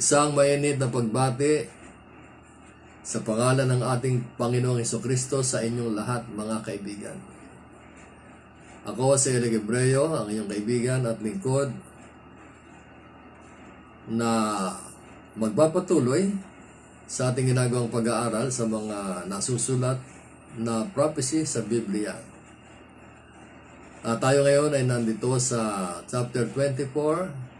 Isang mainit na pagbati sa pangalan ng ating Panginoong Hesukristo sa inyong lahat, mga kaibigan. Ako si Eli Gebreo, ang inyong kaibigan at lingkod na magpapatuloy sa ating ginagawang pag-aaral sa mga nasusulat na prophecy sa Biblia. Tayo ngayon ay nandito sa chapter 24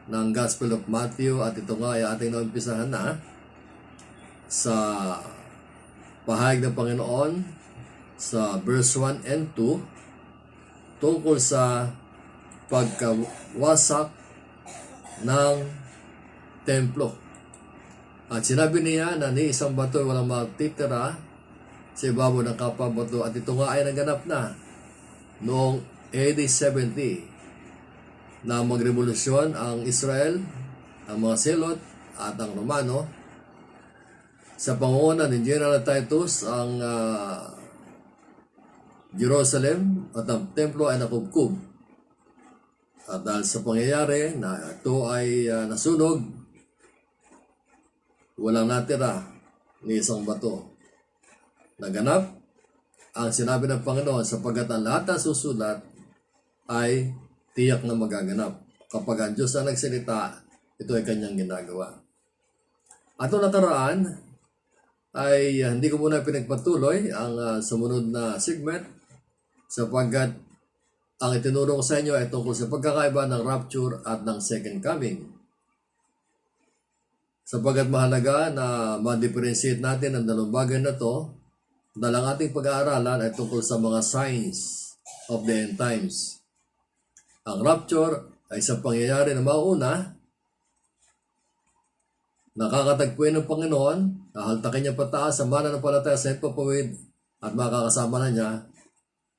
ng Gospel of Matthew at ito nga ay ating naumpisahan na sa pahayag ng Panginoon sa verse 1 and 2 tungkol sa pagkawasak ng templo. At sinabi niya na ni isang bato walang matitira sa ibabaw ng kapwa bato, at ito nga ay naganap na noong AD 70 na magrevolusyon ang Israel, ang mga Selot at ang Romano. Sa pangunguna ni General Titus, ang Jerusalem at ang templo ay nakubkub. At dahil sa pangyayari na ito ay nasunog, walang natira ni isang bato. Naganap ang sinabi ng Panginoon sapagkat ang lahat ng susulat ay tiyak na magaganap. Kapag ang Diyos na nagsalita, ito ay kanyang ginagawa. At noong nakaraan, ay hindi ko muna pinagpatuloy ang sumunod na segment sapagkat ang itinuro ko sa inyo ay tungkol sa pagkakaiba ng rapture at ng second coming. Sapagkat mahalaga na ma-differentiate natin ang dalawang bagay na to dahil ang ating pag-aaralan ay tungkol sa mga signs of the end times. Ang rapture ay isang pangyayari na mauna, nakakatagpuin ng Panginoon, hahaltakin niya pataas sa mananampalataya sa ipapawid at makakasama na niya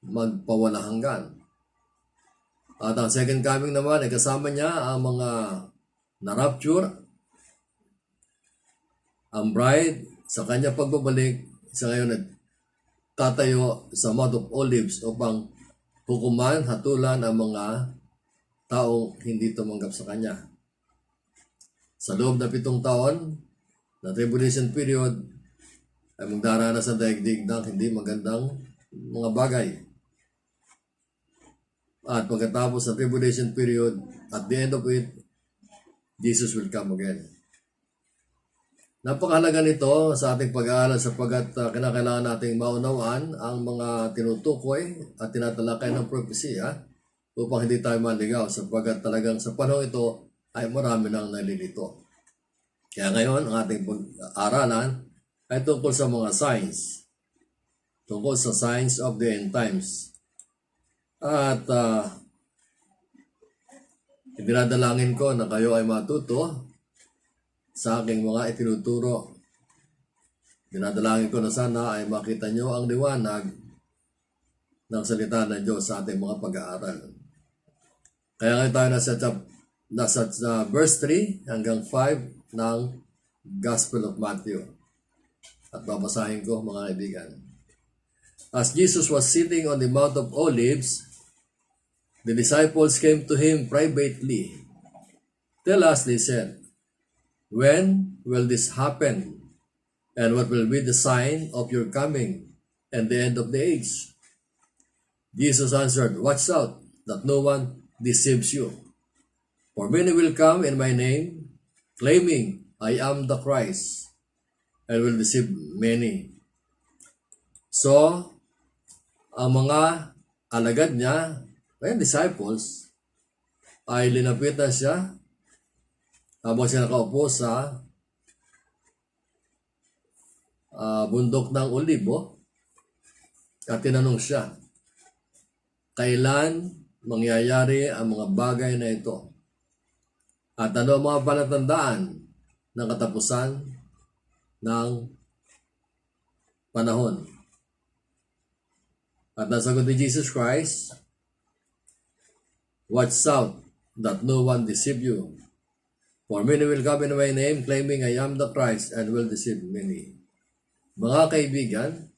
magpawalang hanggan. At ang second coming naman ay kasama niya ang mga na-rapture, ang bride sa kanya pagbabalik, sa ngayon at tatayo sa Mount of Olives upang hukuman, hatulan ang mga taong hindi tumanggap sa kanya. Sa loob na 7 taon na tribulation period ay magdaranas sa daigdig ng hindi magandang mga bagay. At pagkatapos ng tribulation period, at the end of it, Jesus will come again. Napakahalaga nito sa ating pag-aaral sapagkat kinakailangan nating maunawaan ang mga tinutukoy at tinatalakay ng propesya upang hindi tayo maligaw sapagkat talagang sa panahon ito ay marami nang nalilito. Kaya ngayon, ang ating pag-aaralan ay tungkol sa mga signs. Tungkol sa signs of the end times. At dinadalangin ko na kayo ay matuto sa aking mga itinuturo. Dinadalangin ko na sana ay makita nyo ang liwanag ng salita ng Diyos sa ating mga pag-aaral. Kaya ngayon tayo nasa verse 3 hanggang 5 ng Gospel of Matthew. At babasahin ko, mga kaibigan. As Jesus was sitting on the Mount of Olives, the disciples came to him privately. Tell us, they said, when will this happen? And what will be the sign of your coming and the end of the age? Jesus answered, watch out that no one deceives you. For many will come in my name, claiming I am the Christ, and will deceive many. So, ang mga alagad niya, ay disciples, ay linapitan siya habang siya nakaupo sa bundok ng Olibo at tinanong siya, kailan mangyayari ang mga bagay na ito? At ano ang mga palatandaan ng katapusan ng panahon? At nasagot ni Jesus Christ, watch out that no one deceive you. For many will come in my name, claiming I am the Christ, and will deceive many. Mga kaibigan,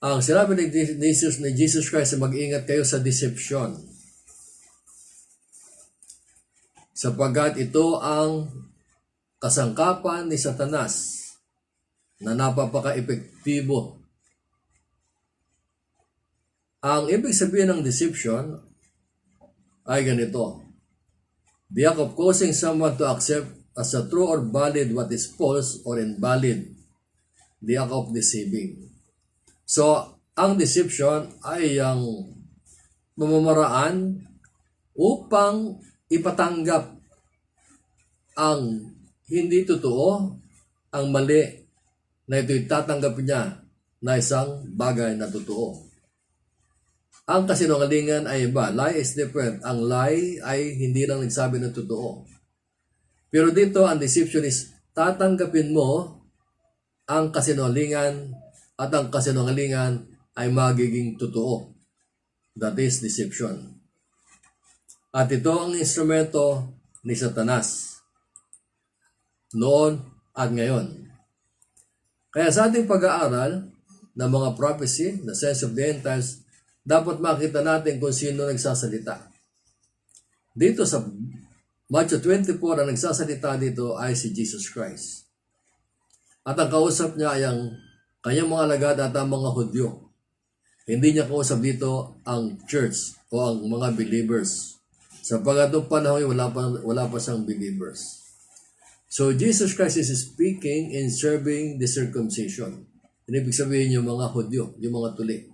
ang sinabi ni Jesus Christ, mag-ingat kayo sa deception. sapagkat ito ang kasangkapan ni Satanas na napapaka-epektibo. Ang ibig sabihin ng deception ay ganito: the act of causing someone to accept as a true or valid what is false or invalid. The act of deceiving. So, ang deception ay ang pamamaraan upang ipatanggap ang hindi totoo, ang mali, na ito'y tatanggapin niya na isang bagay na totoo. Ang kasinungalingan ay iba. Lie is different. Ang lie ay hindi lang nagsabi ng totoo. Pero dito, ang deception is tatanggapin mo ang kasinungalingan at ang kasinungalingan ay magiging totoo. That is deception. At ito ang instrumento ni Satanas noon at ngayon. Kaya sa ating pag-aaral ng mga prophecy, the sense of the end times, dapat makita natin kung sino nagsasalita. Dito sa Matthew 24, ang nagsasalita dito ay si Jesus Christ. At ang kausap niya ay ang kanyang mga alagad at ang mga Hudyo. Hindi niya kausap dito ang church o ang mga believers. Sapagkat noong panahon wala pa siyang believers. So Jesus Christ is speaking in serving the circumcision. Ibig sabihin yung mga Hudyo, yung mga tuli.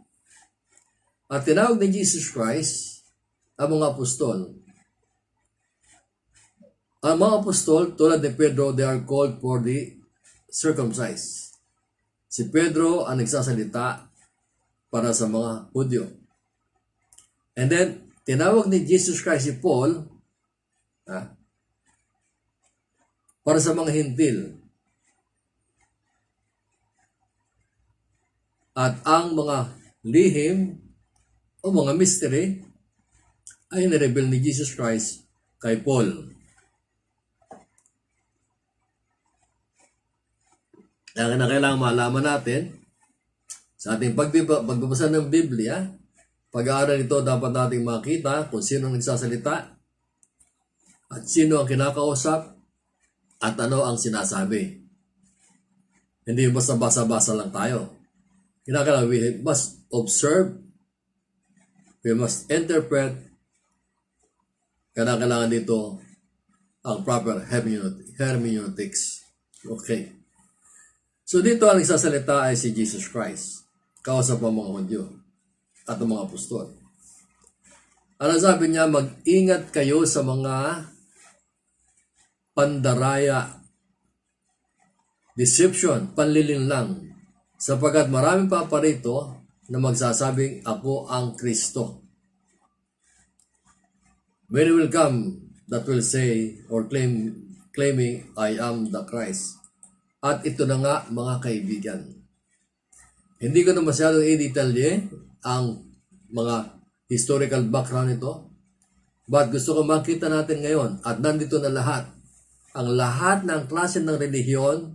At tinawag ni Jesus Christ ang mga apostol. Ang mga apostol, tulad ni Pedro, they are called for the circumcised. Si Pedro ang nagsasalita para sa mga Hudyo. And then, tinawag ni Jesus Christ si Paul para sa mga Hintil. At ang mga lihim o mga mystery ay nireveal ni Jesus Christ kay Paul. Ang kailangan malaman natin sa ating pagbabasa ng Biblia, pag-aaral ito dapat nating makita kung sino ang nagsasalita at sino ang kinakausap at ano ang sinasabi. Hindi basta basa-basa lang tayo. Kinakailangan we must observe, we must interpret, kailangan dito ang proper hermeneutics. Okay. So dito ang nagsasalita ay si Jesus Christ, kausap ang mga Hudyo at ang mga apostol. Ano sabi niya? Mag-ingat kayo sa mga pandaraya, deception, panlilinlang, sapagkat maraming paparito na magsasabing ako ang Kristo. Many will come that will say or claiming I am the Christ. At ito na nga mga kaibigan. Hindi ko na masyadong i-detalye ang mga historical background nito. But gusto ko makita natin ngayon at nandito na lahat. Ang lahat ng klase ng relihiyon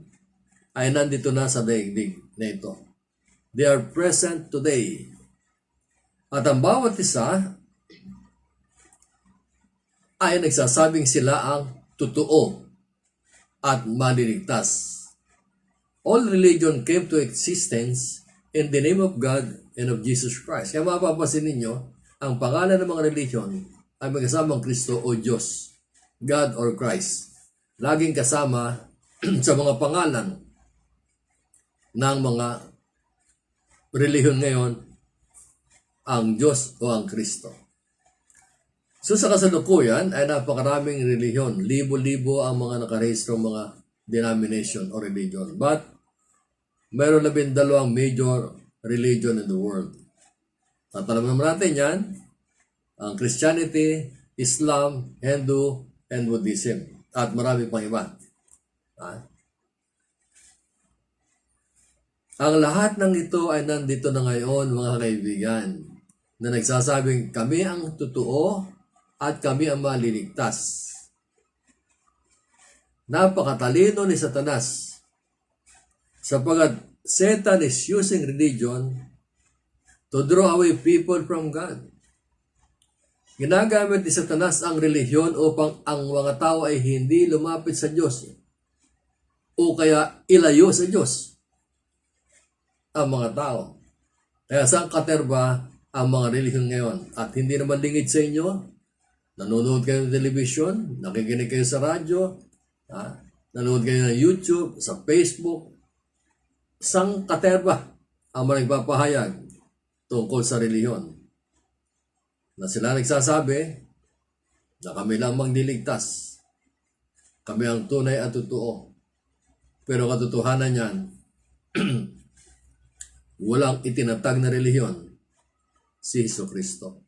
ay nandito na sa daigdig na ito. They are present today. At ang bawat isa ay nagsasabing sila ang totoo at maliligtas. All religion came to existence in the name of God and of Jesus Christ. Kaya mapapansin ninyo, ang pangalan ng mga religion ay magkasamang Kristo o Diyos, God or Christ. Laging kasama sa mga pangalan ng mga relihiyon ngayon ang Diyos o ang Kristo. So sa kasalukuyan ay napakaraming relihiyon. Libo-libo ang mga nakarehistrong mga denomination o religion. But mayroon 12 major religion in the world. At alam naman natin yan, ang Christianity, Islam, Hindu, and Buddhism. At marami pang iba. Ang lahat ng ito ay nandito na ngayon, mga kaibigan, na nagsasabing kami ang totoo at kami ang maliligtas. Napakatalino ni Satanas sapagkat Satan is using religion to draw away people from God. Ginagamit ni Satanas ang relihiyon upang ang mga tao ay hindi lumapit sa Diyos o kaya ilayo sa Diyos ang mga tao. Kaya saan katerba ang mga relihiyon ngayon? At hindi naman lingid sa inyo? Nanonood kayo ng television, nakikinig kayo sa radyo, nanonood kayo ng YouTube, sa Facebook. Saan katerba ang mga nagpapahayag tungkol sa relihiyon? Na sila nagsasabi na kami lamang niligtas. Kami ang tunay at totoo. Pero katotohanan niyan, walang itinatag na relihiyon si Jesucristo.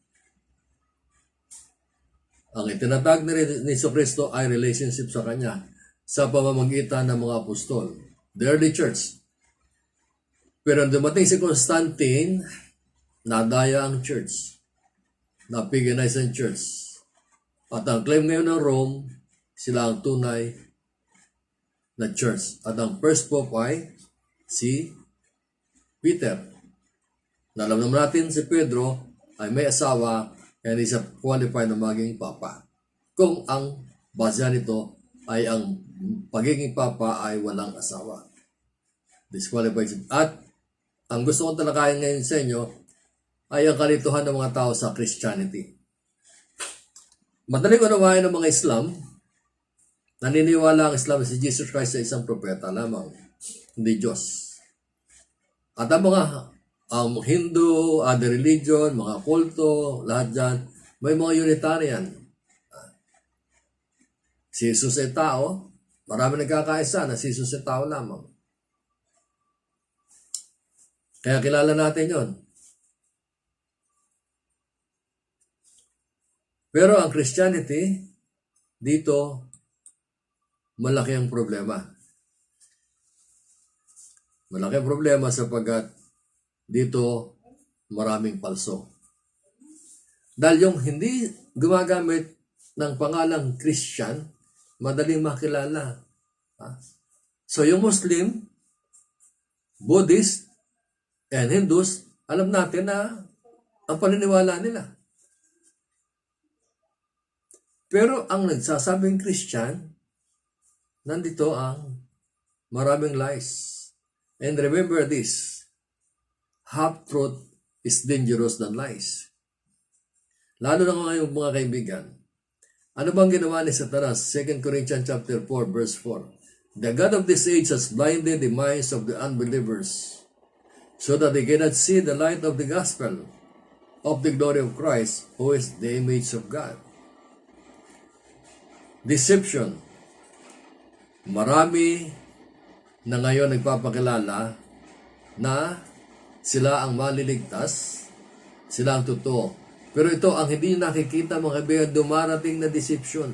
Ang itinatag ni Jesucristo ay relationship sa Kanya sa pamamagitan ng mga apostol, the early church. Pero dumating si Constantine, nadaya ang church. Napiganize ang church. At ang claim ngayon ng Rome, sila ang tunay na church. At ang first pope ay si Peter. Alam naman natin si Pedro ay may asawa kaya hindi siya qualified na maging papa. Kung ang basya nito ay ang pagiging papa ay walang asawa. Disqualified. At ang gusto kong talakayan ngayon sa inyo ay ang kalituhan ng mga tao sa Christianity. Madaling unawain ng mga Islam, naniniwala ang Islam si Jesus Christ sa isang propeta lamang, hindi Diyos. At ang mga Hindu, other religion, mga kulto, lahat dyan, may mga Unitarian. Si Jesus ay tao, marami nagkakaisa na si Jesus ay tao lamang. Kaya kilala natin yon. Pero ang Christianity, dito, malaki ang problema. Malaki ang problema sapagkat dito maraming palso. Dahil yung hindi gumagamit ng pangalang Christian, madaling makilala. So yung Muslim, Buddhist, and Hindus, alam natin na ang paniniwala nila. Pero ang nagsasabing Christian, nandito ang maraming lies. And remember this, half-truth is dangerous than lies. Lalo na ngayong mga kaibigan. Ano bang ginawa ni Satanas? 2 Corinthians chapter 4, verse 4. The God of this age has blinded the minds of the unbelievers so that they cannot see the light of the gospel of the glory of Christ, who is the image of God. Deception. Marami na ngayon nagpapakilala na sila ang maliligtas, sila ang totoo. Pero ito ang hindi nakikita mga kaibigan, dumarating na deception.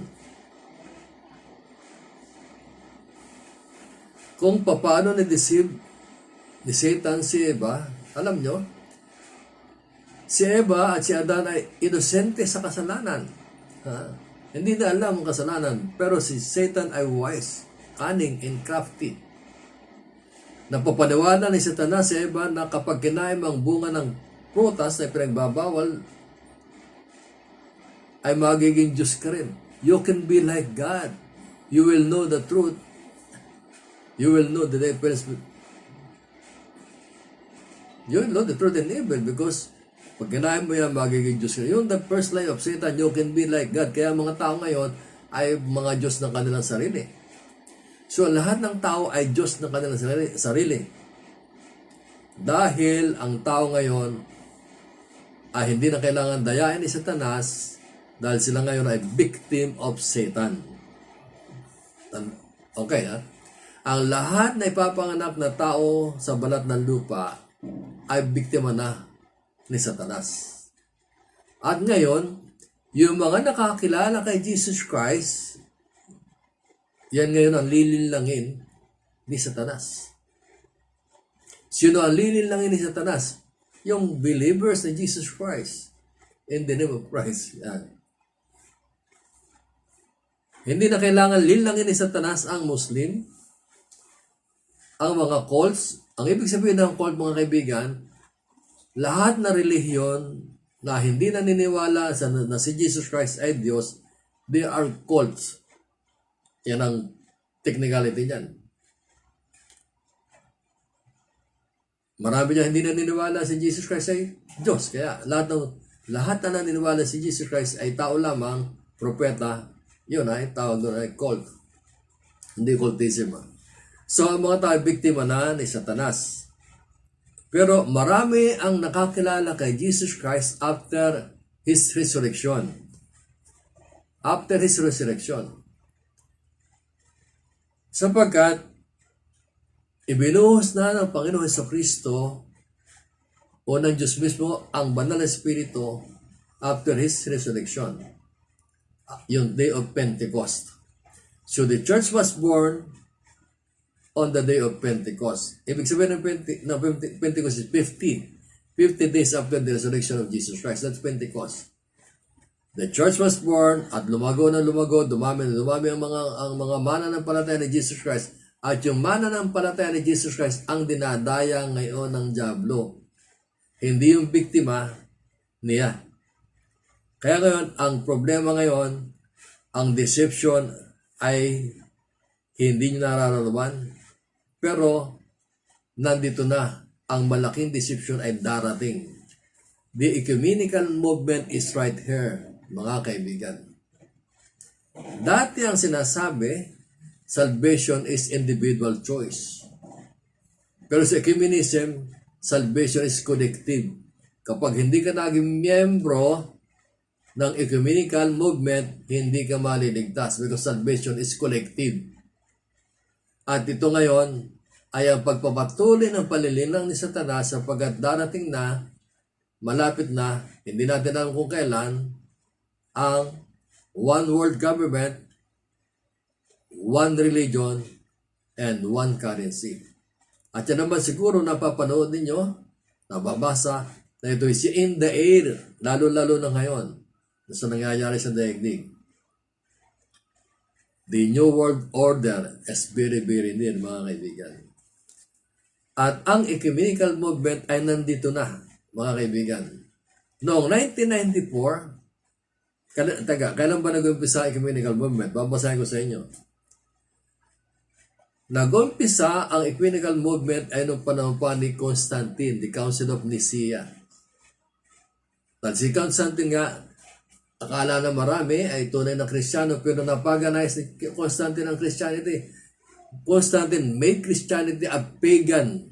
Kung paano na-deceive ni Satan si Eva, alam nyo, si Eva at si Adan ay inosente sa kasalanan. Hindi na alam ang kasalanan, pero si Satan ay wise, cunning, and crafty. Napapaniwala ni Satanas si Eva na kapag kinain ang bunga ng prutas na pinagbabawal, ay magiging Diyos ka rin. You can be like God. You will know the truth. You will know the difference. You will know the truth and evil because pag kinain mo yan, magiging Diyos ka. Yung the first lie of Satan, you can be like God. Kaya mga tao ngayon ay mga Diyos ng kanilang sarili. So lahat ng tao ay Diyos ng kanilang sarili. Dahil ang tao ngayon ay hindi na kailangan dayain ni Satanas dahil sila ngayon ay victim of Satan. Okay, ha? Ang lahat na ipapanganak na tao sa balat ng lupa ay biktima na ni Satanas. At ngayon, yung mga nakakilala kay Jesus Christ, yan ngayon ang lilinlangin ni Satanas. Sino ang lilinlangin ni Satanas? Yung believers ni Jesus Christ. In the name of Christ. Yan. Hindi na kailangan linlangin ni Satanas ang Muslim, ang mga cults. Ang ibig sabihin ng cult, mga kaibigan, lahat na relihiyon na hindi naniniwala na si Jesus Christ ay Diyos, they are cults. Yan ang technicality niyan. Marami niya hindi naniniwala si Jesus Christ ay Diyos. Kaya lahat na naniniwala si Jesus Christ ay tao lamang, propeta, yun ay tawag doon ay cult. Hindi cultism. So, ang mga tao biktima na ni Satanas. Pero marami ang nakakilala kay Jesus Christ after His resurrection. After His resurrection. Sapagkat, ibinuhos na ng Panginoon Jesucristo o ng Diyos mismo ang banal na Espiritu after His resurrection. Yung day of Pentecost. So the church was born on the day of Pentecost. Ibig sabihin ng Pentecost is 50 days after the resurrection of Jesus Christ. That's Pentecost. The church was born at lumago na lumago, dumami ang mga mananampalataya ni Jesus Christ. At yung mananampalataya ni Jesus Christ ang dinadaya ngayon ng dyablo. Hindi yung biktima niya. Kaya ngayon, ang problema ngayon, ang deception ay hindi nyo nararamdaman. Pero, nandito na, ang malaking deception ay darating. The ecumenical movement is right here, mga kaibigan. Dati ang sinasabi, salvation is individual choice. Pero sa ecumenism, salvation is collective. Kapag hindi ka naging miyembro ng ecumenical movement, hindi ka maliligtas because salvation is collective. At ito ngayon ay ang pagpapatuloy ng palilinlang ni Satanas sapagkat darating na, malapit na, hindi natin alam kung kailan, ang one world government, one religion, and one currency. At yan naman siguro napapanood ninyo, nababasa, na ito is in the air, lalo-lalo na ngayon, sa nangyayari sa daigdig. The New World Order is very, very near, mga kaibigan. At ang ecumenical movement ay nandito na, mga kaibigan. Noong 1994, kailan ba nag-umpisa ang ecumenical movement? Babasahin ko sa inyo. Nag-umpisa ang ecumenical movement ay noong panahon pa ni Constantine, the Council of Nicaea. At si Constantine nga, akala na marami ay tunay na Kristiyano pero napaganize ni Constantine ang Christianity. Constantine made Christianity a pagan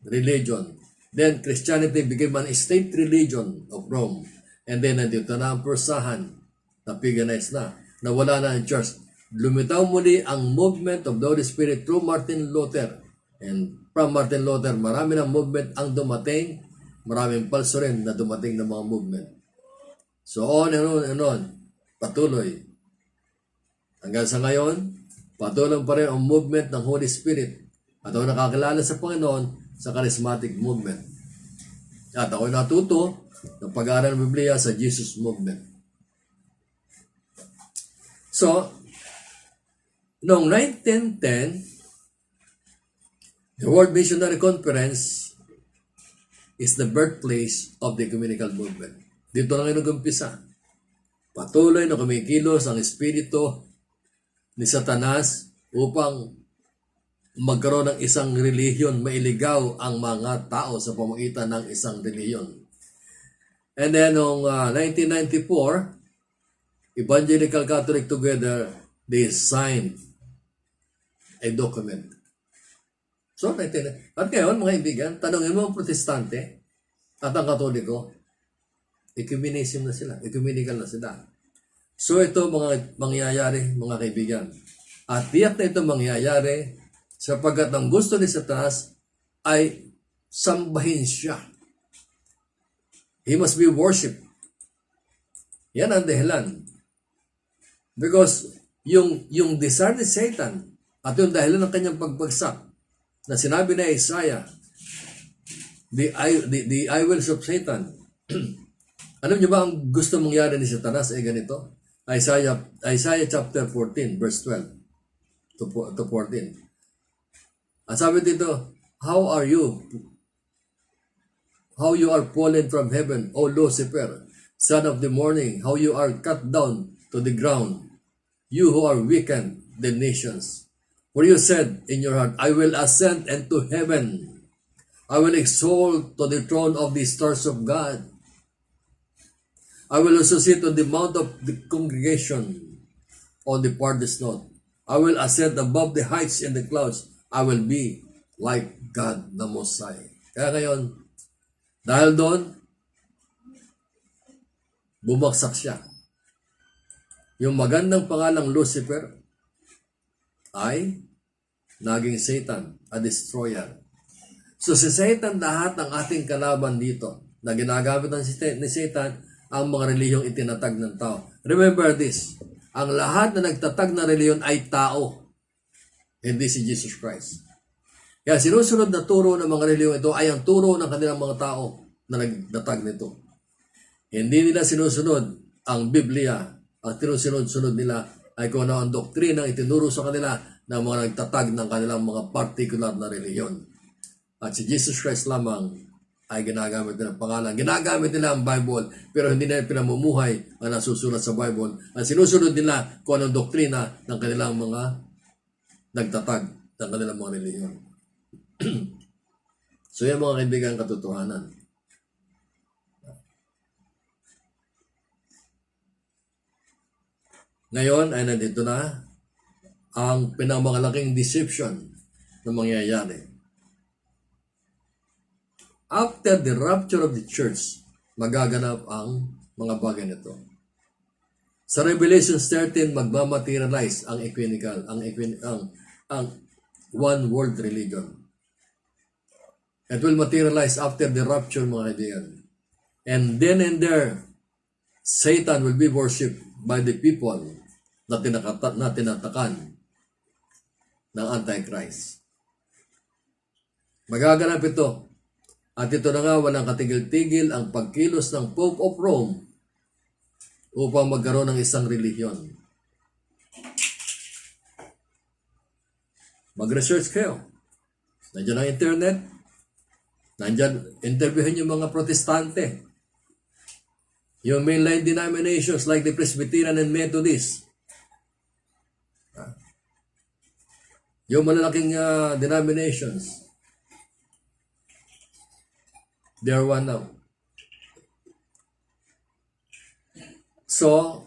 religion. Then Christianity became an state religion of Rome. And then nandito na ang Prusahan na paganized na. Nawala na ang church. Lumitaw muli ang movement of the Holy Spirit through Martin Luther. And from Martin Luther, marami ng movement ang dumating. Maraming palso rin na dumating ng mga movement. So on and on and on. Patuloy. Hanggang sa ngayon, patuloy pa rin ang movement ng Holy Spirit. At ako nakakilala sa Panginoon sa charismatic movement. At ako natuto ng pag-aaral ng Biblia sa Jesus movement. So, noong 1910, the World Missionary Conference is the birthplace of the ecumenical movement. Dito na ngayon nag-umpisa. Patuloy na kumikilos ang espiritu ni Satanas upang magkaroon ng isang relihiyon, mailigaw ang mga tao sa pamamagitan ng isang relihiyon. And then, noong 1994, Evangelical Catholic Together, they signed a document. So, at ngayon, mga ibigan, tanongin mo ang Protestante at ang Katoliko, ecumenism na sila, ecumenical na sila. So, ito mga mangyayari, mga kaibigan. At tiyak na ito mangyayari sapagkat ang gusto ni Satanas ay sambahin siya. He must be worshipped. Yan ang dahilan. Because yung desire ni Satan at yung dahilan ng kanyang pagbagsak na sinabi na Isaiah, the I will of Satan. Alam niyo ba ang gusto mangyari ni Satanas ay ganito? Isaiah chapter 14, verse 12 to 14. At sabi dito, how are you, how you are fallen from heaven, O Lucifer, son of the morning, how you are cut down to the ground, you who are weakened the nations. For you said in your heart, I will ascend into heaven. I will exalt to the throne of the stars of God. I will also sit on the mount of the congregation on the farthest north. I will ascend above the heights in the clouds. I will be like God the Most High. Kaya ngayon, dahil doon, bumagsak siya. Yung magandang pangalang Lucifer ay naging Satan, a destroyer. So si Satan, lahat ng ating kalaban dito na ginagamit ni Satan ang mga relihiyong itinatag ng tao. Remember this, ang lahat na nagtatag na reliyon ay tao, hindi si Jesus Christ. Kaya sinusunod na turo ng mga relihiyong ito ay ang turo ng kanilang mga tao na nagtatag nito. Hindi nila sinusunod ang Biblia. Ang tinusunod nila ay kung ano ang doktrinang itinuro sa kanila ng mga nagtatag ng kanilang mga particular na reliyon. At si Jesus Christ lamang ay ginagamit nila ang pangalan. Ginagamit nila ang Bible, pero hindi nila pinamumuhay ang nasusulat sa Bible. Ang sinusunod nila kung anong doktrina ng kanilang mga nagtatag ng kanilang mga reliyon. So yan mga kaibigan, katotohanan. Ngayon ay nandito na ang pinamalaking deception na mangyayari. After the rapture of the church, magaganap ang mga bagay nito. Sa Revelation 13, magmamaterialize ang ecumenical, ang one world religion. It will materialize after the rapture, mga kaibigan. And then and there, Satan will be worshipped by the people na tinatakan ng Antichrist. Magaganap ito. At ito na nga, walang katigil-tigil ang pagkilos ng Pope of Rome upang magkaroon ng isang relihiyon. Mag-research kayo. Nandiyan ang internet. Nandiyan, interviewin yung mga protestante. Yung mainline denominations like the Presbyterian and Methodist. Yung malalaking denominations. They are one now. So,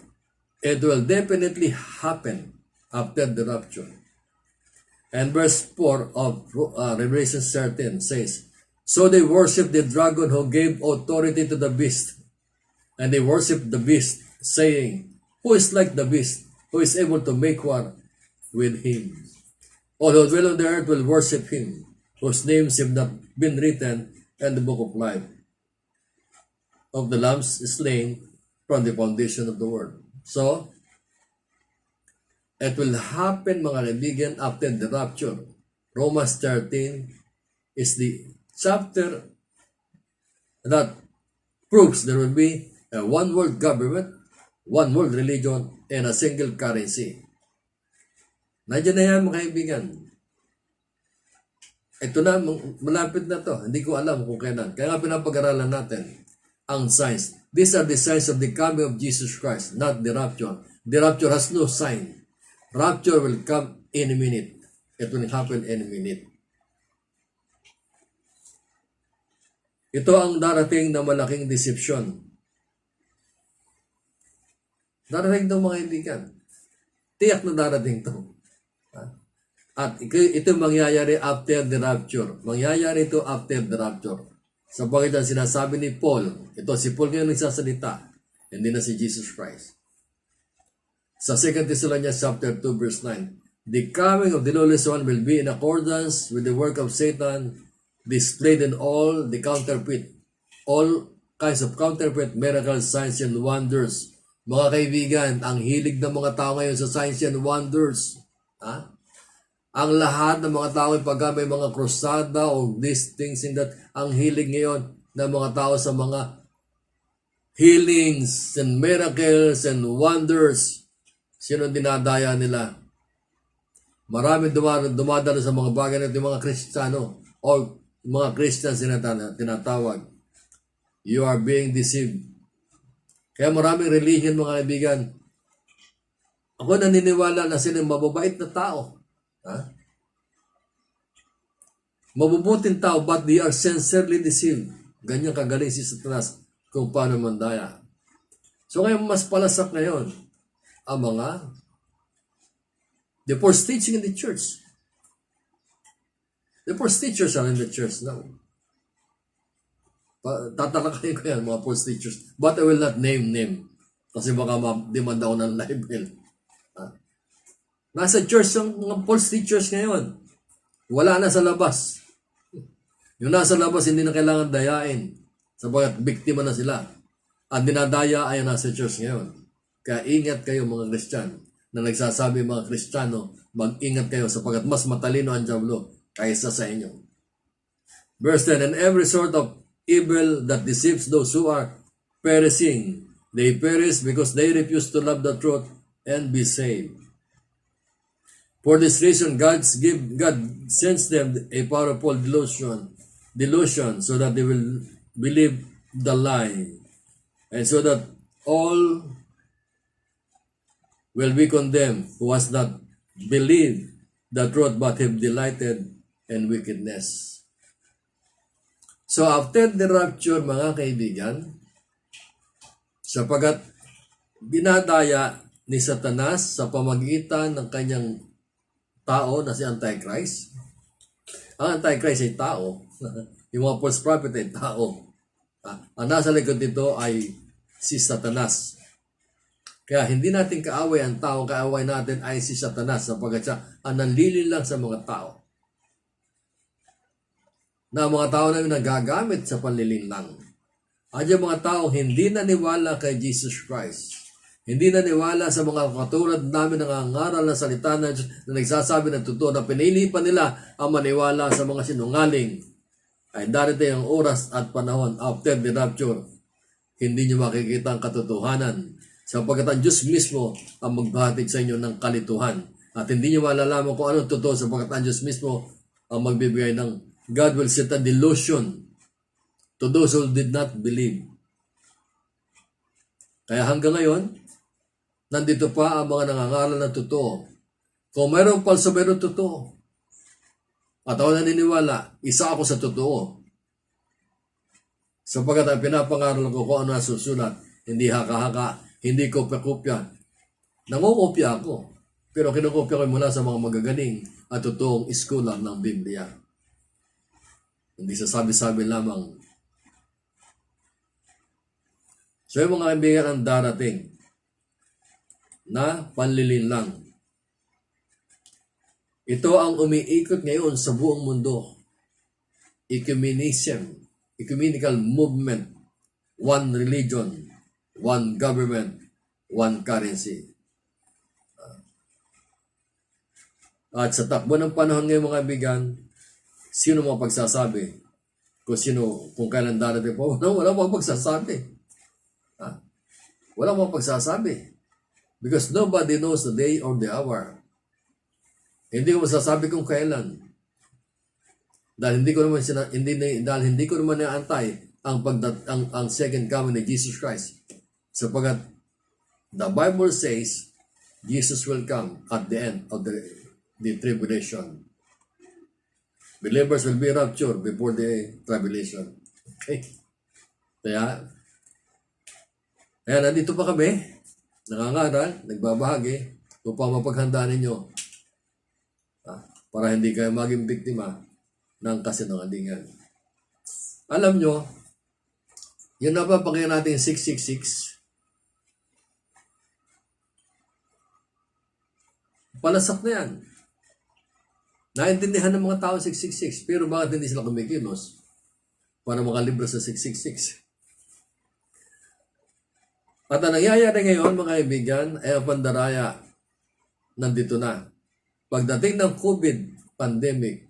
it will definitely happen after the rapture. And verse 4 of Revelation 13 says, So they worship the dragon who gave authority to the beast. And they worship the beast, saying, Who is like the beast, who is able to make war with him? All who dwell on the earth will worship him, whose names have not been written and the book of life of the lambs slain from the foundation of the world. So, it will happen, mga kaibigan, after the rapture. Romans 13 is the chapter that proves there will be a one world government, one world religion, and a single currency. Nandiyan na yan, mga kaibigan. Ito na, malapit na to. Hindi ko alam kung kailan. Kaya nga pinapag-aralan natin ang signs. These are the signs of the coming of Jesus Christ, not the rapture. The rapture has no sign. Rapture will come in a minute. It will happen in a minute. Ito ang darating na malaking deception. Darating ito, mga kaibigan. Tiyak na darating ito. At ito mangyayari after the rapture. Mangyayari ito after the rapture. Sa bakit ang sinasabi ni Paul, ito si Paul ngayon nagsasalita, hindi na si Jesus Christ. Sa 2 Thessalonians chapter 2 verse 9, The coming of the lawless one will be in accordance with the work of Satan, displayed in all the counterfeit, all kinds of counterfeit miracles, signs, and wonders. Mga kaibigan, ang hilig ng mga tao ngayon sa signs and wonders. Ang lahat ng mga tao, pag may mga krusada o these things in that, ang hilig ngayon ng mga tao sa mga healings and miracles and wonders. Sino dinadaya nila? Maraming dumadalo sa mga bagay na ito, mga Kristiyano o mga Christians tinatawag. You are being deceived. Kaya maraming religion, mga kaibigan. Ako naniniwala na sila mababait na tao. Ha? Mabubuting tao, but they are sincerely deceived. Ganyan kagaling si Satanas kung paano mandaya. So ngayon, mas palasak ngayon ang the false teaching in the church. The false teachers are in the church now. Tatalakayin ko yan, mga false teachers. But I will not name. Kasi baka ma-demand ako ng libel. Nasa church ang mga false teachers ngayon. Wala na sa labas. Yung nasa labas, hindi na kailangan dayain. Sabagat biktima na sila. Ang dinadaya ay nasa church ngayon. Kaya ingat kayo mga Kristiyano na nagsasabi mga Kristiyano, mag-ingat kayo sapagkat mas matalino ang diablo kaysa sa inyo. Verse 10, and every sort of evil that deceives those who are perishing, they perish because they refuse to love the truth and be saved. For this reason, God sends them a powerful delusion so that they will believe the lie, and so that all will be condemned who has not believed the truth but have delighted in wickedness. So after the rapture, mga kaibigan, sapagat dinadaya ni Satanas sa pamagitan ng kanyang tao na si Antichrist. Ang Antichrist ay tao. Yung mga false prophet ay tao. Ang nasa likod nito ay si Satanas. Kaya hindi natin kaaway ang tao, kaaway natin ay si Satanas sapagkat siya ang nanlilin lang sa mga tao. Na mga tao na yung nagagamit sa panlilinlang. At yung mga tao hindi naniwala kay Jesus Christ. Hindi naniwala sa mga katulad namin ng nangangaral na salita na nagsasabi ng totoo na pinili pa nila ang maniwala sa mga sinungaling. Ay darating ang oras at panahon after the rapture. Hindi nyo makikita ang katotohanan. Sapagkat ang Diyos mismo ang magbahatid sa inyo ng kalituhan. At hindi nyo malalaman kung anong totoo sapagkat ang Diyos mismo ang magbibigay ng God will set a delusion to those who did not believe. Kaya hanggang ngayon, nandito pa ang mga nangangaral ng totoo. Kung mayroong palso, mayroong totoo. At ako naniniwala, isa ako sa totoo. Sapagkat ang pinapangaral ko kung ano ang susulat, hindi haka-haka, hindi kopya-kopya. Nangungopya ako. Pero kinukopya ko mula sa mga magagaling at totoong scholar ng Biblia. Hindi sa sabi-sabi lamang. So yung mga kaibigan ang darating na panlilinlang. Ito ang umiikot ngayon sa buong mundo. Ecumenism, ecumenical movement, one religion, one government, one currency. At sa takbo ng panahon ngayon mga kaibigan, sino mga pagsasabi? Kung kailan darating po? Wala mga pagsasabi. Wala mga pagsasabi. Because nobody knows the day or the hour. Hindi ko masasabi kung kailan. Dahil hindi ko naman naantay ang second coming ni Jesus Christ. Sapagat the Bible says Jesus will come at the end of the tribulation. Believers will be raptured before the tribulation. Okay? Kaya nandito pa kami, nangangaral, nagbabahagi, upang mapaghandaan ninyo para hindi kayo maging biktima ng kasinungalingan. Alam nyo, yun na ba pakinggan natin 666? Palasak na yan. Naintindihan ng mga tao 666, pero bakit hindi sila kumikilos para makalibro sa 666? At ang nangyayari ngayon, mga kaibigan, ay ang pandaraya nandito na. Pagdating ng COVID pandemic,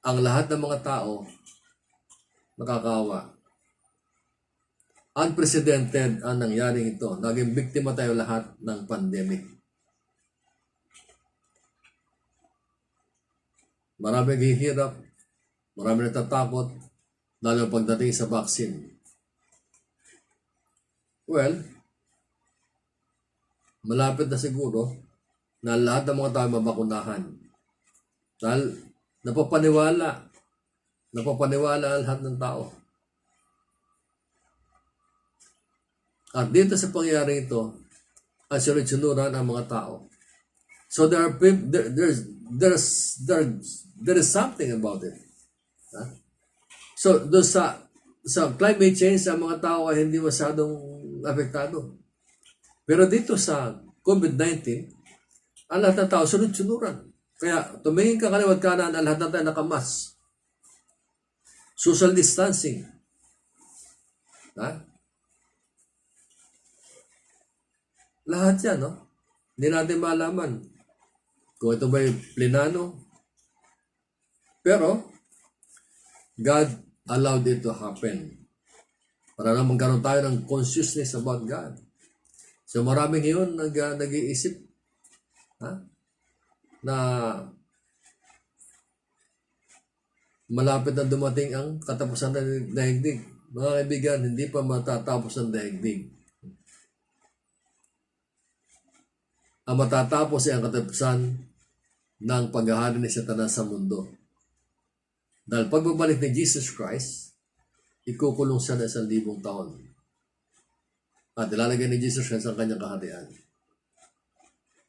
ang lahat ng mga tao nakakawa. Unprecedented ang nangyaring ito. Naging biktima tayo lahat ng pandemic. Maraming hihirap, maraming natatakot, lalo pagdating sa vaccine. Well, malapit na siguro na lahat ng mga tao mabakunahan. Dahil napapaniwala ang lahat ng tao. At dito sa pangyayari ito, ay sunod-sunuran ang mga tao. So there is something about it. Huh? So doon sa climate change, ang mga tao ay hindi masyadong apektado. Pero dito sa COVID-19, ang lahat ng tao sunod-sunuran. Kaya tumingin ka kaliwat kanan, ang lahat ng tayo nakamas. Social distancing. Ha? Lahat yan, no? Hindi natin malaman kung ito ba'y plinano. Pero, God allowed it to happen. Para na magkaroon tayo ng consciousness about God. So maraming ngayon nag-iisip na malapit na dumating ang katapusan ng daigdig. Mga kaibigan, hindi pa matatapos ang daigdig. Ang matatapos ay ang katapusan ng paghahari ni Satanas sa mundo. Dahil pagbabalik ni Jesus Christ, ikukulong siya na 1,000 taon. At ilalagay ni Jesus Christ ang kanyang kaharian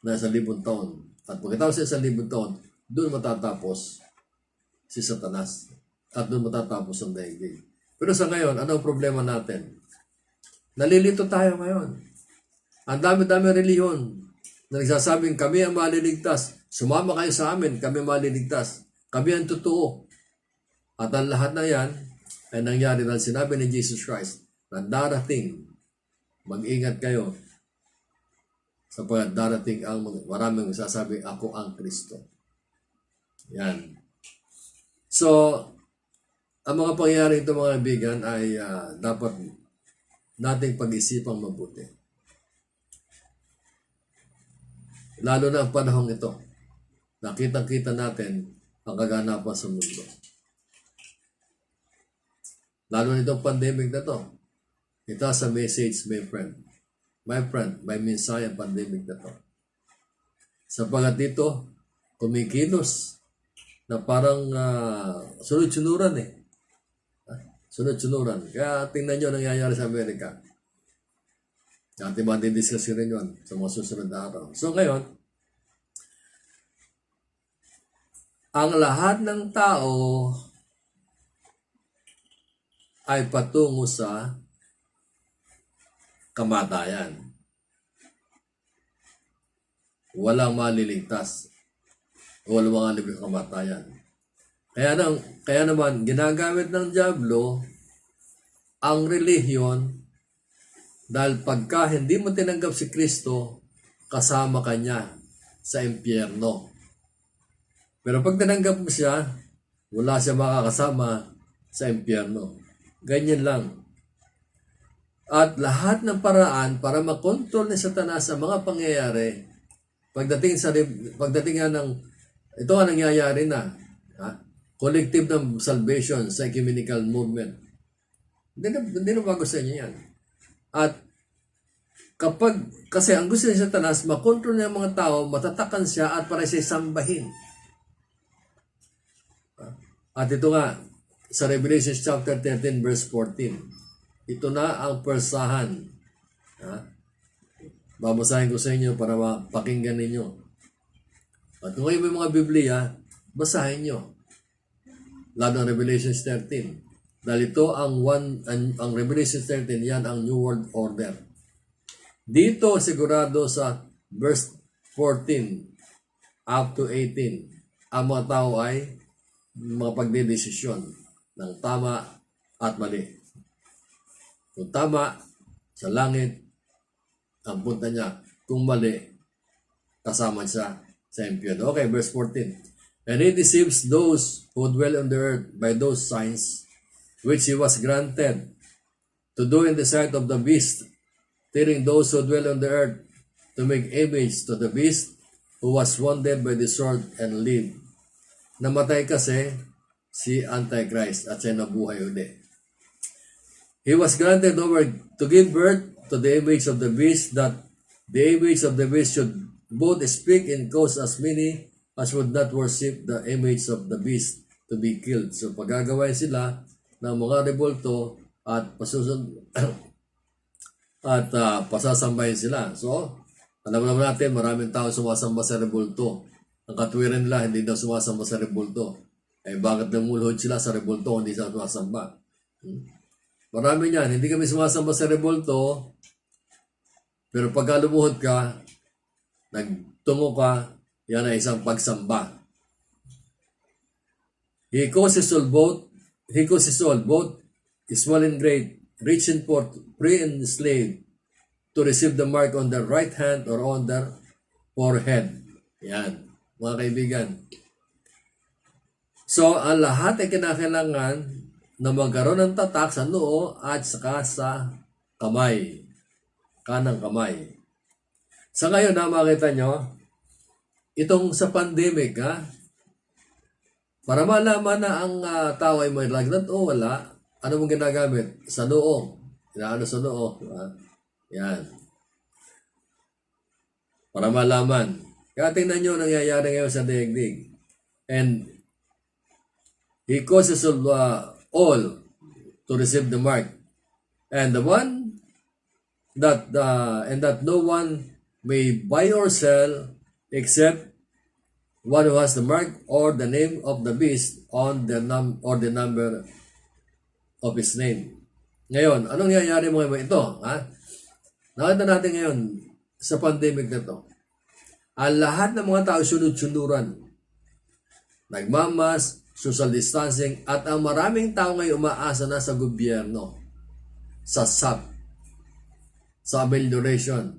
na 1,000 taon. At pagkatapos sa 1,000 taon, doon matatapos si Satanas. At doon matatapos ang daigdig. Pero sa ngayon, ano ang problema natin? Nalilito tayo ngayon. Ang dami-dami reliyon na nagsasabing kami ang maliligtas. Sumama kayo sa amin, kami maliligtas. Kami ang totoo. At ang lahat na yan ay nangyari dahil sinabi ni Jesus Christ na darating, mag-ingat kayo sapagkat darating ang maraming magsasabi, ako ang Kristo. Yan. So, ang mga pangyayari ito mga kaibigan ay dapat nating pag-isipang mabuti. Lalo na ang panahong ito. Nakita-kita natin ang kaganapan sa mundo. Lalo na itong pandemic na to. Ito sa message, my friend. My friend, may mensahe ang pandemic na to. Sapagat dito, kumikilos na parang sunod-sunuran eh. Sunod-sunuran. Kaya tingnan nyo nangyayari sa Amerika. Ating matidiscuss rin yun sa mga susunod na araw. So ngayon, ang lahat ng tao ay patungo sa kamatayan. Walang maliligtas. Walang mga libreng kamatayan. Kaya naman, ginagamit ng dyablo ang relihiyon dahil pagka hindi mo tinanggap si Kristo, kasama ka niya sa impyerno. Pero pag tinanggap mo siya, wala siya makakasama sa impyerno. Ganyan lang. At lahat ng paraan para makontrol ni Satanas ang mga pangyayari, pagdating nga ng, ito nga nangyayari na, collective ng salvation sa ecumenical movement. Hindi na bago sa inyo yan. At kasi ang gusto ni Satanas, makontrol niya ang mga tao, matatakan siya at para siya sambahin. At ito nga, sa Revelation chapter 13 verse 14, ito na ang persahan. Babasahin ko sa inyo para mapakinggan ninyo. At kung kayo may mga Biblia, basahin nyo. Lalo ang Revelation 13. Dahil ito ang Revelation 13, yan ang New World Order. Dito sigurado sa verse 14 up to 18, ang mga tao ay mga pagdedesisyon ng tama at mali. Kung tama, sa langit, ang punta niya. Kung mali, kasama siya sa impyerno. Okay, verse 14. And he deceives those who dwell on the earth by those signs which he was granted to do in the sight of the beast, telling those who dwell on the earth to make image to the beast who was wounded by the sword and lived. Namatay kasi si Antichrist at siya nabuhay uli. He was granted over to give birth to the image of the beast, that the image of the beast should both speak and cause as many as would not worship the image of the beast to be killed. So pagagawin sila ng mga rebulto at pasasambahin sila. So, alam naman natin, maraming tao sumasamba sa rebulto. Ang katwiran nila, hindi daw sumasamba sa rebulto. Eh, bakit namulhod sila sa rebulto, hindi sila sumasamba? Marami niyan, hindi kami sumasamba sa rebulto, pero pagka lumuhod ka, nagtungo ka, yan ay isang pagsamba. He causes all both, small and great, rich and poor, free and slave, to receive the mark on their right hand or on their forehead. Yan, mga kaibigan. So, ang lahat ay kinakailangan na magkaroon ng tatak sa noo at saka sa kamay. Kanang kamay. Sa ngayon, makita nyo, itong sa pandemic, para malaman na ang tao ay may lagnat o wala, ano mong ginagamit? Sa noo. Inaano sa noo. Yan. Para malaman. Kaya tingnan nyo nangyayari ngayon sa daigdig. And he causes all to receive the mark. And the one that no one may buy or sell except one who has the mark or the name of the beast on the number of his name. Ngayon, anong nangyayari mo ngayon ito? Nakita natin ngayon sa pandemic na to. Ang lahat ng mga tao sunod-sunuran. Nagmamas, social distancing, at ang maraming tao ngayon umaasa na sa gobyerno, sa SAP, sa amelioration.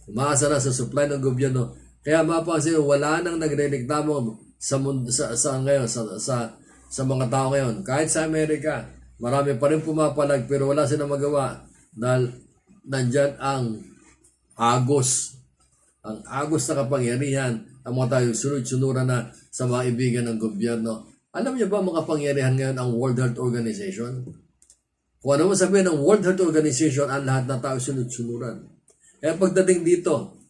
Umaasa na sa supply ng gobyerno. Kaya mapansin, wala nang nagrereklamo sa mundo, ngayon, sa mga tao ngayon. Kahit sa Amerika, marami pa rin pumapalag pero wala silang magawa dahil nandyan ang agos. Ang agos na kapangyarihan, ang mga tayo sunod-sunuran na sa mga ibigan ng gobyerno. Alam niyo ba mga pangyarihan ngayon ang World Health Organization? Kung ano mo sabihin ng World Health Organization, ang lahat na tao sunod-sunuran. Kaya pagdating dito,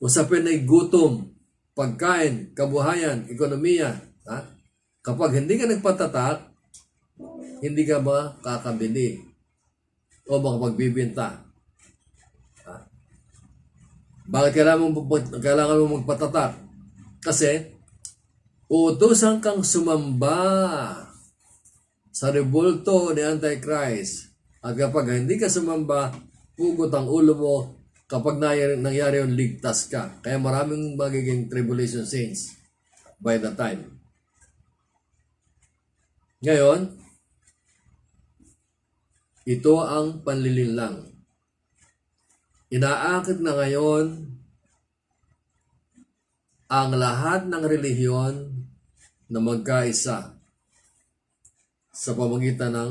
usapin ay gutom, pagkain, kabuhayan, ekonomiya. Kapag hindi ka nagpatatak, hindi ka makakabili o makapagbibenta. Bakit kailangan mo magpatatak? Kasi, uutusan kang sumamba sa rebulto ni Antichrist. At kapag hindi ka sumamba, pugot ang ulo mo. Kapag nangyari yun, ligtas ka. Kaya maraming magiging tribulation saints by the time. Ngayon, ito ang panlilinlang. Inaakit na ngayon ang lahat ng relihiyon na magkaisa sa pamamagitan ng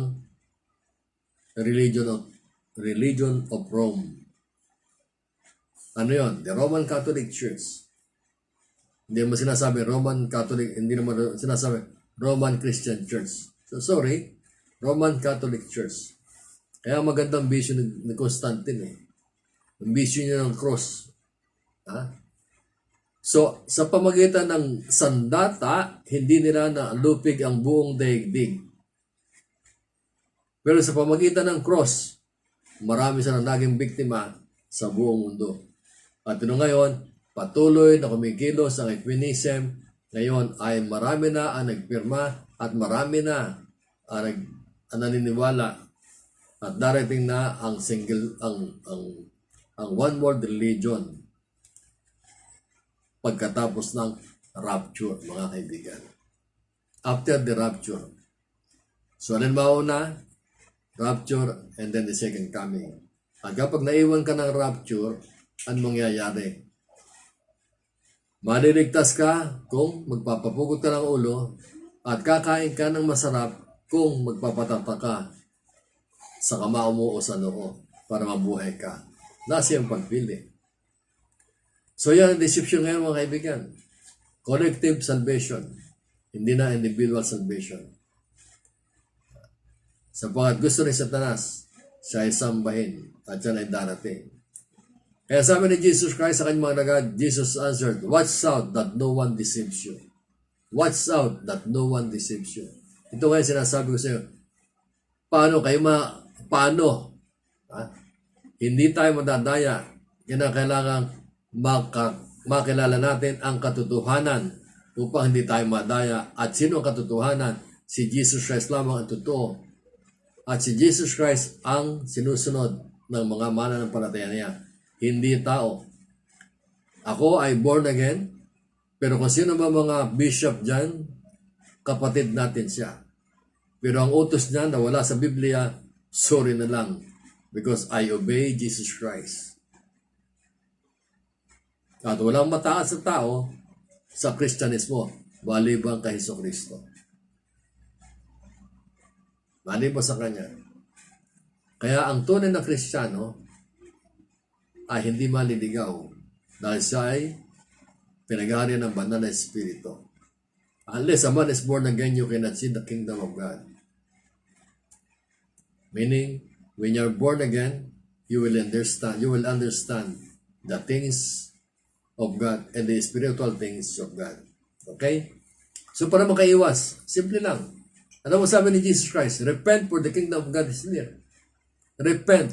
religion of Rome. Ano yon? The Roman Catholic Church. Hindi mo sinasabi Roman Catholic, hindi naman sinasabi Roman Christian Church. So sorry, Roman Catholic Church. Kaya magandang vision ni Constantine Ang vision niya ng cross. So, sa pamagitan ng sandata, hindi nila nalupig ang buong daigdig. Pero sa pamagitan ng cross, marami silang naging biktima sa buong mundo. At ngayon, patuloy na kumikilos ang ecumenism. Ngayon ay marami na ang nagpirma at marami na ang naniniwala. At darating na ang one world religion pagkatapos ng rapture, mga kaibigan. After the rapture. So, alin mauna? Rapture and then the second coming. At kapag naiwan ka ng rapture, ano mangyayari? Maliligtas ka kung magpapapugot ka ng ulo at kakain ka ng masarap kung magpapatata ka sa kamao mo o sa noo para mabuhay ka. Nasa iyong pagpili. So yan ang deception ngayon, mga kaibigan. Collective salvation. Hindi na individual salvation. Sapagkat gusto ni Satanas, siya ay sambahin at siya ay darating. Kaya sabi ni Jesus Christ sa kanyang mga nagad, Jesus answered, watch out that no one deceives you. Watch out that no one deceives you. Ito ngayon sinasabi ko sa iyo, paano? Ha? Hindi tayo madadaya. Yan ang kailangang makilala natin ang katotohanan upang hindi tayo madaya. At sino ang katotohanan? Si Jesus Christ lamang ang totoo. At si Jesus Christ ang sinusunod ng mga mananampalataya niya. Hindi tao. Ako ay born again, pero kung sino ba mga bishop dyan, kapatid natin siya. Pero ang utos niya na wala sa Biblia, sorry na lang, because I obey Jesus Christ. At walang mataas sa tao sa Kristyanismo, malibang kay Jesucristo. Malibang sa Kanya. Kaya ang tunay na Kristiyano ay hindi maliligaw dahil siya ay pinag-aari ng banal na Espiritu. Unless a man is born again, you cannot see the kingdom of God. Meaning, when you're born again, you will understand the things of God and the spiritual things of God. Okay? So para makaiwas, simple lang. Ano mo sabi ni Jesus Christ? Repent, for the kingdom of God is near. Repent.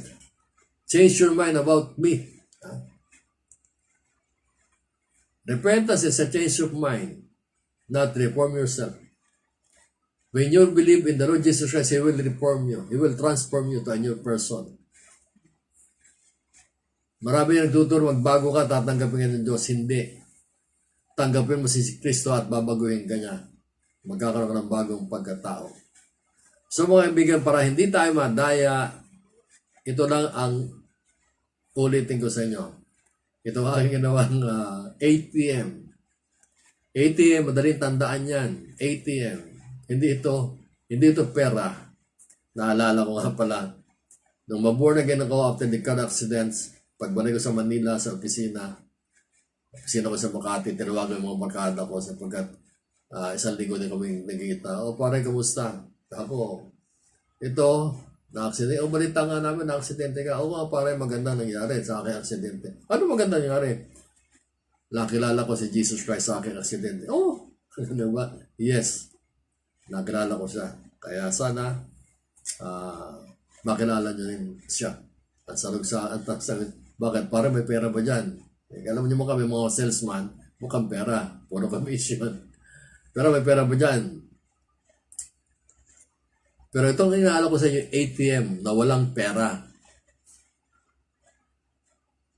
Change your mind about me. Repentance is a change of mind, not reform yourself. When you believe in the Lord Jesus Christ, He will reform you. He will transform you to a new person. Marami yung nagtuturo, magbago ka, tatanggapin ka ng Diyos. Hindi. Tanggapin mo si Kristo at babaguhin ka niya. Magkakaroon ka ng bagong pagkatao. So mga kaibigan, para hindi tayo madaya, ito lang ang ulitin ko sa inyo. Ito ang aking ginawang ATM. ATM, madaling tandaan yan. ATM. Hindi ito pera. Naalala ko nga pala, nung maborn again ako after the car accidents, pagbalik ko sa Manila, sa opisina ko sa Makati, tinawagan yung mga barkada ko sapagkat isang linggo din kami nagkikita. O pare, kamusta? Ako, ito, na-aksidente. O balita nga namin, na-aksidente ka. O nga pare, maganda nangyari sa aking aksidente. Ano maganda nangyari? Nakilala ko si Jesus Christ sa aking aksidente. Oh, ano ba? Yes. Nakilala ko siya. Kaya sana makilala niyo rin siya. At bakit? Para may pera ba dyan? Alam niyo mo kami mga salesman, mukhang pera. Puro commission. Pero may pera ba dyan? Pero itong inaala ko sa inyo, ATM na walang pera.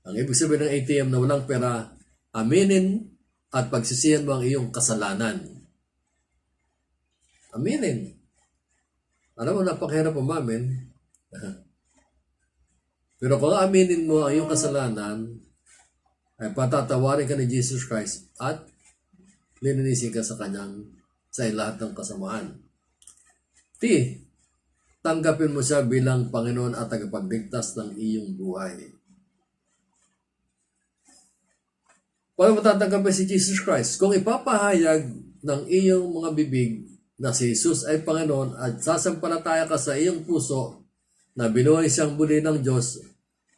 Ang ibig sabihin ng ATM na walang pera, aminin at pagsisihan mo ang iyong kasalanan. Aminin. Alam mo, napakahirap umamin. Pero kung aminin mo ang iyong kasalanan, ay patatawarin ka ni Jesus Christ at lininisin ka sa kanyang sa lahat ng kasamaan. Tanggapin mo siya bilang Panginoon at tagapagligtas ng iyong buhay. Paano matatanggapin si Jesus Christ? Kung ipapahayag ng iyong mga bibig na si Jesus ay Panginoon at sasampalataya ka sa iyong puso na binuhay siyang muli ng Diyos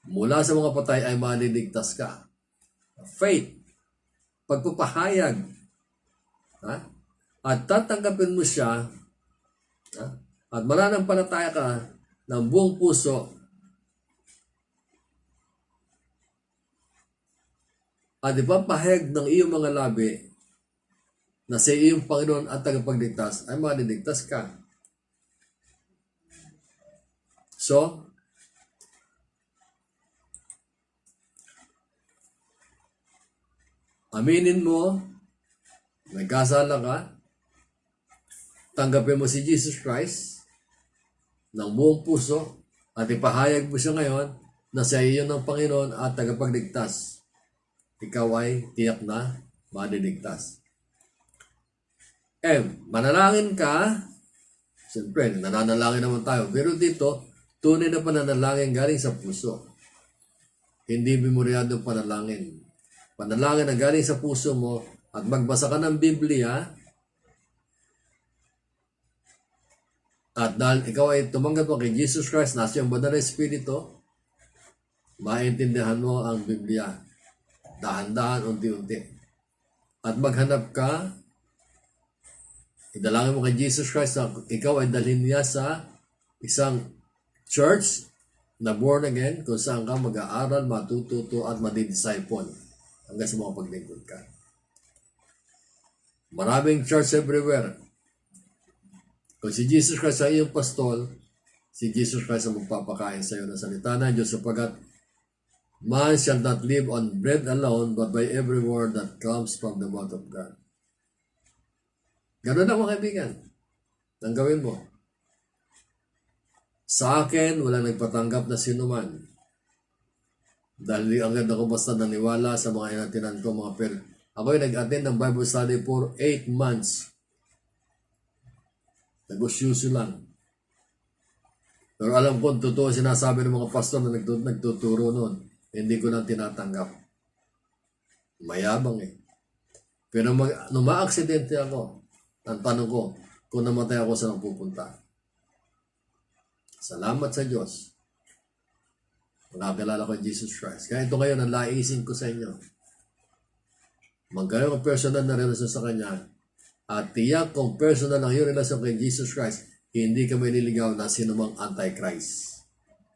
mula sa mga patay ay maliligtas ka. Faith, pagpapahayag, at tatanggapin mo siya, at mananampalataya ka ng buong puso at ipapahayag ng iyong mga labi na sa iyong Panginoon at tagapagligtas ay maliligtas ka. So, aminin mo, may kasala ka, tanggapin mo si Jesus Christ ng buong puso at ipahayag mo siya ngayon na sa iyo ng Panginoon at tagapagligtas. Ikaw ay tiyak na maliligtas. Manalangin ka. Siyempre, nananalangin naman tayo. Pero dito, tunay na pananalangin galing sa puso. Hindi memoryadong panalangin. Panalangin na galing sa puso mo at magbasa ka ng Biblia At dahil ikaw ay tumanggap mo kay Jesus Christ, nasa iyong banal na Espiritu, maintindihan mo ang Biblia. Dahan-dahan, unti-unti. At maghanap ka, idalangin mo kay Jesus Christ na ikaw ay dalhin niya sa isang church na born again kung saan ka mag-aaral, matututo at madidisciple hanggang sa mga paglingkod ka. Maraming church everywhere. Kung si Jesus Christ ay iyong pastol, si Jesus Christ ang magpapakain sa iyo ng salita ng Diyos sapagat man shall not live on bread alone but by every word that comes from the mouth of God. Ganun na mga kaibigan. Ang gawin mo. Sa akin, walang nagpatanggap na sino man. Dahil ang ganda ko basta naniwala sa mga inatinan ko, ako'y nag-attend ng Bible study for 8 months. Nag-usyuso lang. Pero alam ko, totoo sinasabi ng mga pastor na nagtuturo noon. Hindi ko lang tinatanggap. Mayabang eh. Pero nung ma-aksidente ako, ang tanong ko, kung namatay ako, saan ang pupunta? Salamat sa Diyos. Nakakilala ko Jesus Christ. Kaya ito ngayon, ang laisin ko sa inyo. Magkaroon ng personal na relasyon sa Kanya at tiyak kung personal ang iyong relasyon kay Jesus Christ, hindi ka maililigaw na sinumang Antichrist.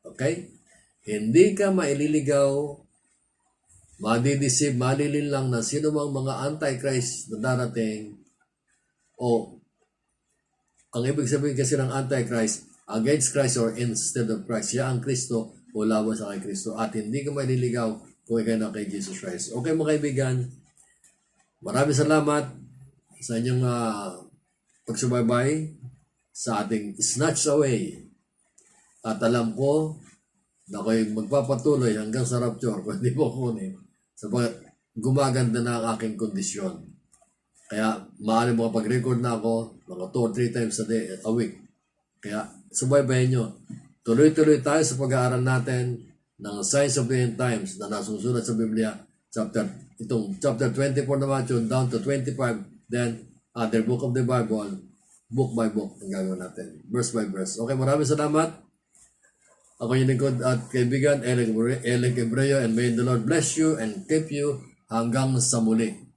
Okay? Hindi ka maililigaw, madidisip, malilinlang na sinumang mga Antichrist na darating o ang ibig sabihin kasi ng Antichrist, against Christ or instead of Christ. Siya ang Kristo o laban sa kay Kristo. At hindi ka maililigaw kung ikaw na kay Jesus Christ. Okay mga kaibigan, maraming salamat sa inyong pagsubaybay sa ating Snatch Away. At alam ko na ako'y magpapatuloy hanggang sa rapture kung hindi mo kunin. Sabagat gumaganda na ang aking kondisyon. Kaya maaari mga pag-record na ako mga 2 or 3 times a week. Kaya subaybayan nyo. Tuloy-tuloy tayo sa pag-aaral natin ng Signs of the End Times na nasusulat sa Biblia. Chapter 24 na Matthew down to 25. Then, the book of the Bible, book by book ang gagawin natin. Verse by verse. Okay, maraming salamat. Ako yung lingkod at kaibigan, Elec Ebreo, and may the Lord bless you and keep you hanggang sa muli.